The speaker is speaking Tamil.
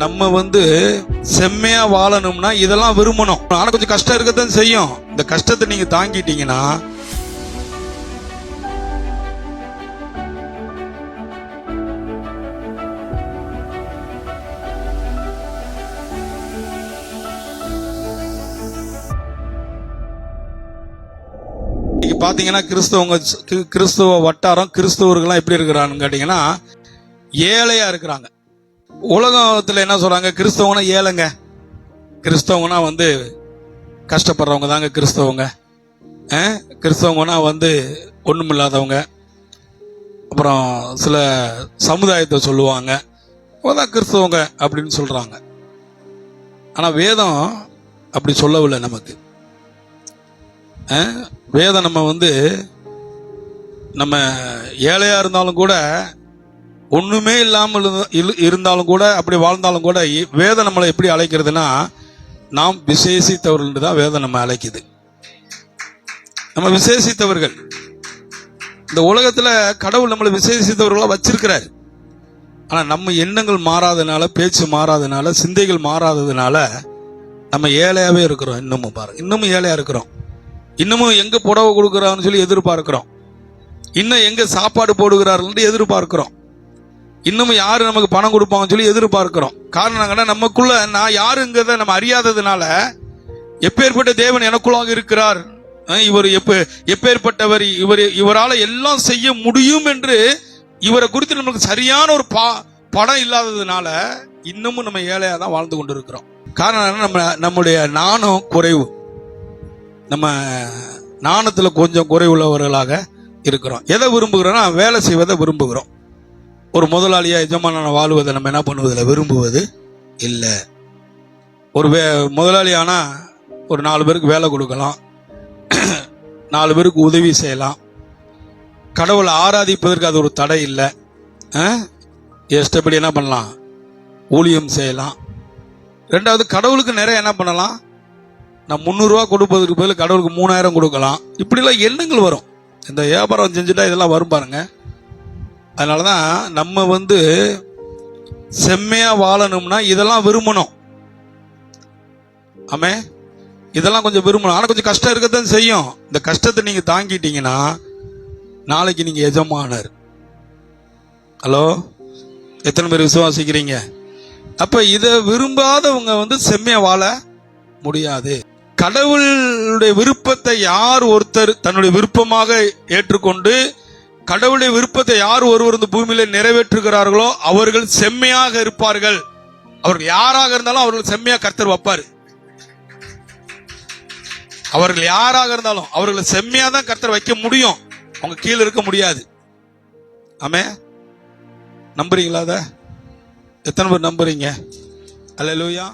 நம்ம செம்மையா வாழணும்னா இதெல்லாம் விரும்பணும். ஆனா கொஞ்சம் கஷ்டம் இருக்கத்தான் செய்யும். இந்த கஷ்டத்தை நீங்க தாங்கிட்டீங்கன்னா பாத்தீங்கன்னா கிறிஸ்தவ வட்டாரம் கிறிஸ்தவர்கள்லாம் எப்படி இருக்கிறான்னு கேட்டீங்கன்னா ஏழையா இருக்கிறாங்க. உலகத்துல என்ன சொல்றாங்க, கிறிஸ்தவனா ஏழைங்க, கிறிஸ்தவனா கஷ்டப்படுறவங்க தாங்க கிறிஸ்தவங்க, கிறிஸ்தவங்கன்னா ஒண்ணுமில்லாதவங்க, அப்புறம் சில சமுதாயத்தை சொல்லுவாங்க அதான் கிறிஸ்தவங்க அப்படின்னு சொல்றாங்க. ஆனா வேதம் அப்படி சொல்லவில்லை. நமக்கு வேதம் நம்ம ஏழையா இருந்தாலும் கூட, ஒண்ணுமே இல்லாமல் இருந்தாலும் கூட, அப்படி வாழ்ந்தாலும் கூட வேதம் நம்மளை எப்படி அழைக்கிறதுனா, நாம் விசேஷித்தவர்கள் தான் வேதம் நம்ம அழைக்குது. நம்ம விசேஷித்தவர்கள். இந்த உலகத்துல கடவுள் நம்மளை விசேஷித்தவர்களா வச்சிருக்கிறார். ஆனா நம்ம எண்ணங்கள் மாறாதனால, பேச்சு மாறாதனால, சிந்தைகள் மாறாததுனால நம்ம ஏழையாவே இருக்கிறோம். இன்னமும் பாருங்க, இன்னமும் ஏழையா இருக்கிறோம். இன்னமும் எங்க புடவை கொடுக்கிறான்னு சொல்லி எதிர்பார்க்கிறோம். இன்னும் எங்க சாப்பாடு போடுகிறார்கள் எதிர்பார்க்கிறோம். இன்னமும் யாரு நமக்கு பணம் கொடுப்பாங்கன்னு சொல்லி எதிர்பார்க்கிறோம். காரணம் நமக்குள்ள நான் யாருங்கிறத நம்ம அறியாததுனால, எப்பேற்பட்ட தேவன் எனக்குள்ளாக இருக்கிறார், இவர் எப்பேற்பட்டவர், இவரால் எல்லாம் செய்ய முடியும் என்று இவரை குறித்து நமக்கு சரியான ஒரு படம் இல்லாததுனால இன்னமும் நம்ம ஏழையா தான் வாழ்ந்து கொண்டு இருக்கிறோம். காரணம் நம்முடைய நாணம் குறைவு. நம்ம நாணத்துல கொஞ்சம் குறைவுள்ளவர்களாக இருக்கிறோம். எதை விரும்புகிறோம்னா வேலை செய்வதை விரும்புகிறோம். ஒரு முதலாளியா எஜமான வாழ்வதை நம்ம என்ன பண்ணுவதில்லை, விரும்புவது இல்லை. ஒரு முதலாளி ஆனா ஒரு 4 பேருக்கு வேலை கொடுக்கலாம், 4 பேருக்கு உதவி செய்யலாம், கடவுளை ஆராதிப்பதற்கு அது ஒரு தடை இல்லை. இஷ்டப்படி என்ன பண்ணலாம், ஊழியம் செய்யலாம். ரெண்டாவது, கடவுளுக்கு நிறைய என்ன பண்ணலாம், நான் 300 ரூபா கொடுப்பதற்கு பதில் கடவுளுக்கு 3000 கொடுக்கலாம். இப்படிலாம் எண்ணங்கள் வரும். இந்த வியாபாரம் செஞ்சுட்டா இதெல்லாம் வரும் பாருங்க. அதனாலதான் நம்ம செம்மையா வாழணும்னா இதெல்லாம் விரும்பணும். ஆமே, இதெல்லாம் கொஞ்சம் விரும்பணும். ஆனா கொஞ்சம் கஷ்டம் இருக்கத்தான் செய்யும். இந்த கஷ்டத்தை நீங்க தாங்கிட்டீங்கன்னா நாளைக்கு நீங்க எஜமானர். ஹலோ, எத்தனை பேர் விசுவாசிக்கிறீங்க? அப்ப இதை விரும்பாதவங்க செம்மையா வாழ முடியாது. கடவுளுடைய விருப்பத்தை யார் ஒருத்தர் தன்னுடைய விருப்பமாக ஏற்றுக்கொண்டு, கடவுளுடைய விருப்பத்தை யார் ஒருவர் இந்த பூமியில நிறைவேற்றுகிறார்களோ அவர்கள் செம்மையாக இருப்பார்கள். அவர்கள் யாராக இருந்தாலும் அவர்கள் செம்மையா கர்த்தர் வைப்பாரு. அவர்கள் யாராக இருந்தாலும் அவர்களை செம்மையா தான் கர்த்தர் வைக்க முடியும். அவங்க கீழே இருக்க முடியாது. ஆமே, நம்புறீங்களா? அத எத்தனை பேர் நம்புறீங்க? அல்லேலூயா.